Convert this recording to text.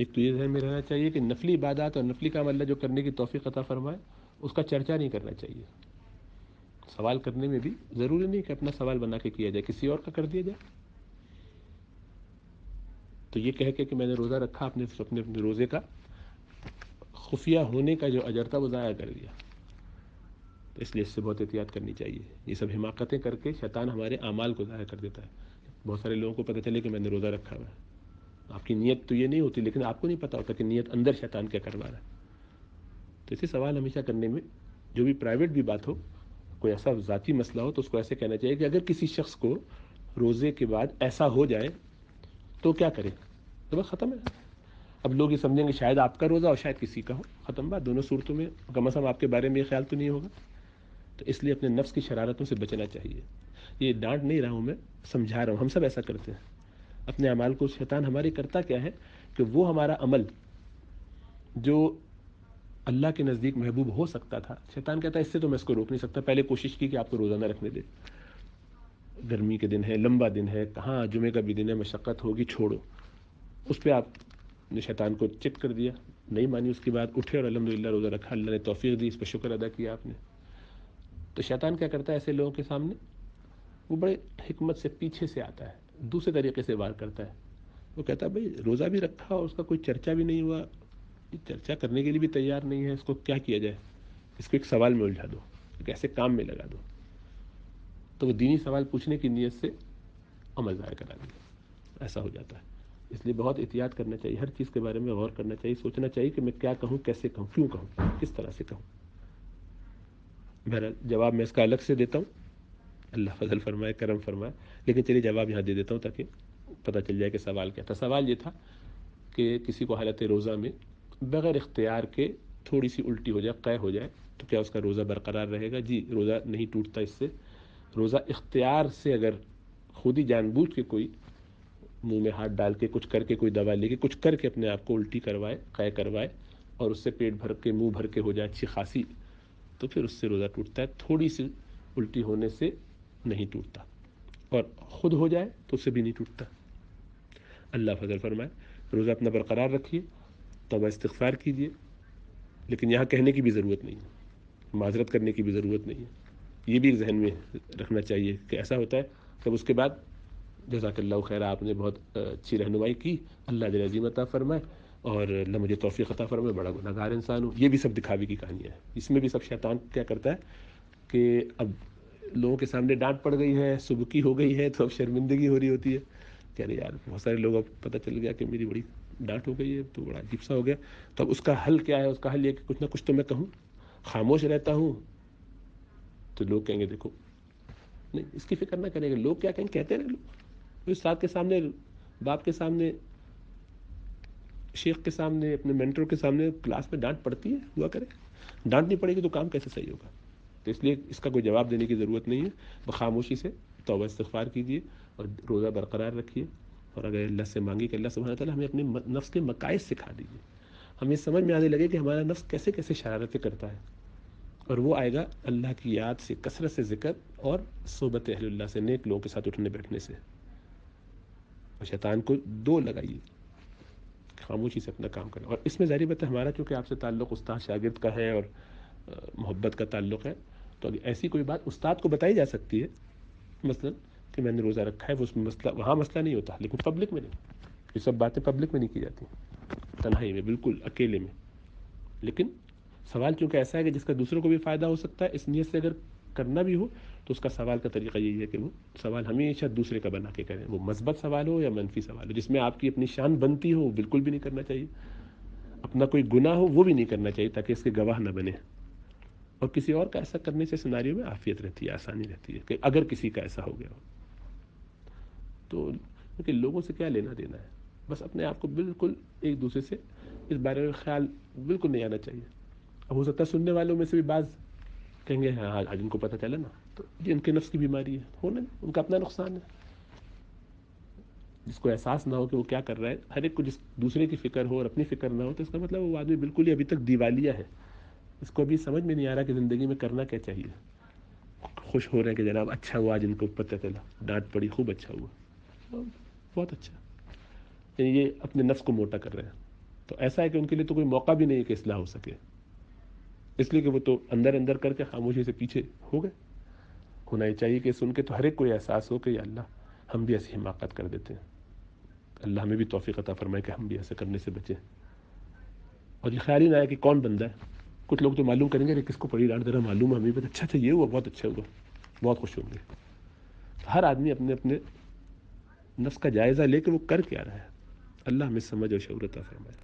ایک تو یہ ذہن میں رہنا چاہیے کہ نفلی عبادات اور نفلی کام اللہ جو کرنے کی توفیق عطا فرمائے اس کا چرچا نہیں کرنا چاہیے. سوال کرنے میں بھی ضروری نہیں کہ اپنا سوال بنا کے کیا جائے، کسی اور کا کر دیا جائے. تو یہ کہہ کے کہ میں نے روزہ رکھا، اپنے روزے کا خفیہ ہونے کا جو اجر تھا وہ ضائع کر دیا. تو اس لیے اس سے بہت احتیاط کرنی چاہیے. یہ سب حماقتیں کر کے شیطان ہمارے اعمال کو ضائع کر دیتا ہے. بہت سارے لوگوں کو پتہ چلے کہ میں نے روزہ رکھا ہوا ہے، آپ کی نیت تو یہ نہیں ہوتی، لیکن آپ کو نہیں پتہ ہوتا کہ نیت اندر شیطان کیا کروا رہا ہے. تو اسے سوال ہمیشہ کرنے میں جو بھی پرائیویٹ بھی بات ہو، کوئی ایسا ذاتی مسئلہ ہو تو اس کو ایسے کہنا چاہیے کہ اگر کسی شخص کو روزے کے بعد ایسا ہو جائے تو کیا کرے، تو بس ختم ہے. اب لوگ یہ سمجھیں گے شاید آپ کا روزہ اور شاید کسی کا ہو، ختم بات. دونوں صورتوں میں کم از کم آپ کے بارے میں یہ خیال تو نہیں ہوگا. تو اس لیے اپنے نفس کی شرارتوں سے بچنا چاہیے. یہ ڈانٹ نہیں رہا ہوں میں، سمجھا رہا ہوں. ہم سب ایسا کرتے ہیں اپنے اعمال کو. شیطان ہماری کرتا کیا ہے کہ وہ ہمارا عمل جو اللہ کے نزدیک محبوب ہو سکتا تھا، شیطان کہتا ہے اس سے تو میں اس کو روک نہیں سکتا، پہلے کوشش کی کہ آپ کو روزہ نہ رکھنے دے. گرمی کے دن ہے، لمبا دن ہے، کہاں جمعے کا بھی دن ہے، مشقت ہوگی، چھوڑو. اس پہ آپ نے شیطان کو چیک کر دیا، نہیں مانی اس کی بات، اٹھے اور الحمدللہ روزہ رکھا، اللہ نے توفیق دی، اس پہ شکر ادا کیا آپ نے. تو شیطان کیا کرتا ہے ایسے لوگوں کے سامنے، وہ بڑے حکمت سے پیچھے سے آتا ہے، دوسرے طریقے سے وار کرتا ہے. وہ کہتا ہے بھائی روزہ بھی رکھا اور اس کا کوئی چرچا بھی نہیں ہوا، چرچا کرنے کے لیے بھی تیار نہیں ہے، اس کو کیا کیا جائے، اس کو ایک سوال میں الجھا دو، ایک ایسے کام میں لگا دو. تو وہ دینی سوال پوچھنے کی نیت سے عمل ضائع کرا دیا. ایسا ہو جاتا ہے. اس لیے بہت احتیاط کرنا چاہیے، ہر چیز کے بارے میں غور کرنا چاہیے، سوچنا چاہیے کہ میں کیا کہوں، کیسے کہوں، کیوں کہوں، کس طرح سے کہوں. بہرحال جواب میں اس کا الگ سے دیتا ہوں، اللہ فضل فرمائے، کرم فرمائے. لیکن چلیے جواب یہاں دے دیتا ہوں تاکہ پتہ چل جائے کہ سوال کیا تھا. سوال یہ تھا کہ کسی کو حالت روزہ میں بغیر اختیار کے تھوڑی سی الٹی ہو جائے، قے ہو جائے، تو کیا اس کا روزہ برقرار رہے گا؟ جی، روزہ نہیں ٹوٹتا اس سے. روزہ اختیار سے اگر خود ہی جان بوجھ کے کوئی منہ میں ہاتھ ڈال کے کچھ کر کے، کوئی دوا لے کے کچھ کر کے اپنے آپ کو الٹی کروائے، قے کروائے، اور اس سے پیٹ بھر کے، منہ بھر کے ہو جائے اچھی خاصی، تو پھر اس سے روزہ ٹوٹتا ہے. تھوڑی سی الٹی ہونے سے نہیں ٹوٹتا، اور خود ہو جائے تو اس سے بھی نہیں ٹوٹتا. اللہ فضل فرمائے. روزہ اپنا برقرار رکھیے، توبہ استغفار کیجیے، لیکن یہاں کہنے کی بھی ضرورت نہیں ہے، معذرت کرنے کی بھی ضرورت نہیں ہے. یہ بھی ذہن میں رکھنا چاہیے کہ ایسا ہوتا ہے کہ اس کے بعد جزاک اللہ خیر، آپ نے بہت اچھی رہنمائی کی، اللہ جل عظیم عطا فرمائے، اور اللہ مجھے توفیق عطا فرمائے، بڑا گنہگار انسان ہوں. یہ بھی سب دکھاوے کی کہانیاں ہیں. اس میں بھی سب شیطان کیا کرتا ہے کہ اب لوگوں کے سامنے ڈانٹ پڑ گئی ہے، صبح کی ہو گئی ہے، تو اب شرمندگی ہو رہی ہوتی ہے کہ ارے یار بہت سارے لوگ، اب پتہ چل گیا کہ میری بڑی ڈانٹ ہو گئی ہے، تو بڑا عجیب سا ہو گیا. تو اب اس کا حل کیا ہے؟ اس کا حل یہ کہ کچھ نہ کچھ تو میں کہوں. خاموش رہتا ہوں تو لوگ کہیں گے دیکھو، نہیں اس کی فکر نہ کریں گے، لوگ کیا کہیں، کہتے رہے لوگ. استاد کے سامنے، باپ کے سامنے، شیخ کے سامنے، اپنے مینٹر کے سامنے کلاس میں ڈانٹ پڑتی ہے، ہوا کرے. ڈانٹ نہیں پڑے گی تو کام کیسے صحیح ہوگا؟ تو اس لیے اس کا کوئی جواب دینے کی ضرورت نہیں ہے. بخاموشی سے توبہ استغفار کیجیے اور روزہ برقرار رکھیے، اور اگر اللہ سے مانگی کہ اللہ سبحانہ تعالیٰ ہمیں اپنے نفس کے مقائص سکھا دیجیے، ہمیں سمجھ میں آنے لگے کہ ہمارا نفس کیسے کیسے شرارتیں کرتا ہے. اور وہ آئے گا اللہ کی یاد سے، کثرت سے ذکر، اور صحبت اہل اللہ سے، نیک لوگوں کے ساتھ اٹھنے بیٹھنے سے. اور شیطان کو دو لگائیے، خاموشی سے اپنا کام کریں. اور اس میں ظاہر بات ہے ہمارا چونکہ آپ سے تعلق استاد شاگرد کا ہے اور محبت کا تعلق ہے، تو اگر ایسی کوئی بات استاد کو بتائی جا سکتی ہے، مثلا کہ میں نے روزہ رکھا ہے، وہ اس میں مسئلہ، وہاں مسئلہ نہیں ہوتا، لیکن پبلک میں نہیں. یہ سب باتیں پبلک میں نہیں کی جاتی، تنہائی میں، بالکل اکیلے میں. لیکن سوال چونکہ ایسا ہے کہ جس کا دوسروں کو بھی فائدہ ہو سکتا ہے، اس نیت سے اگر کرنا بھی ہو تو اس کا سوال کا طریقہ یہی ہے کہ وہ سوال ہمیشہ دوسرے کا بنا کے کریں. وہ مثبت سوال ہو یا منفی سوال ہو، جس میں آپ کی اپنی شان بنتی ہو، وہ بالکل بھی نہیں کرنا چاہیے. اپنا کوئی گناہ ہو وہ بھی نہیں کرنا چاہیے، تاکہ اس کے گواہ نہ بنے. اور کسی اور کا ایسا کرنے سے سیناریو میں عافیت رہتی ہے، آسانی رہتی ہے، کہ اگر کسی کا ایسا ہو گیا ہو تو کہ لوگوں سے کیا لینا دینا ہے. بس اپنے آپ کو بالکل ایک دوسرے سے اس بارے میں خیال بالکل نہیں آنا چاہیے. اب ہو سکتا ہے سننے والوں میں سے بھی بعض کہیں گے ہاں آج ان کو پتہ چلا نا، تو جن کے نفس کی بیماری ہے، ہونا ان کا اپنا نقصان ہے. جس کو احساس نہ ہو کہ وہ کیا کر رہا ہے، ہر ایک کو جس دوسرے کی فکر ہو اور اپنی فکر نہ ہو، تو اس کا مطلب وہ آدمی بالکل ہی ابھی تک دیوالیہ ہے. اس کو ابھی سمجھ میں نہیں آ رہا کہ زندگی میں کرنا کیا چاہیے. خوش ہو رہے ہیں کہ جناب اچھا ہوا آج ان کو پتہ چلا، ڈانٹ پڑی، خوب اچھا ہوا، بہت اچھا. یعنی یہ اپنے نفس کو موٹا کر رہے ہیں. تو ایسا ہے کہ ان کے لیے تو کوئی موقع بھی نہیں ہے کہ اصلاح ہو سکے، اس لیے کہ وہ تو اندر اندر کر کے خاموشی سے پیچھے ہو گئے۔ ہونا ہی چاہیے کہ سن کے تو ہر ایک کو یہ احساس ہو کہ یا اللہ ہم بھی ایسی حماقت کر دیتے ہیں، اللہ ہمیں بھی توفیق عطا فرمائے کہ ہم بھی ایسے کرنے سے بچیں، اور یہ خیال ہی نہ آئے کہ کون بندہ ہے۔ کچھ لوگ تو معلوم کریں گے کہ کس کو پڑی ڈانٹ دے رہا معلوم ہے ہمیں بھی، اچھا یہ ہوا، بہت اچھا ہوا، بہت خوش ہوں گے۔ ہر آدمی اپنے اپنے نفس کا جائزہ لے کے وہ کر کیا رہا ہے۔ اللہ ہمیں سمجھ اور شعور عطا فرمائے۔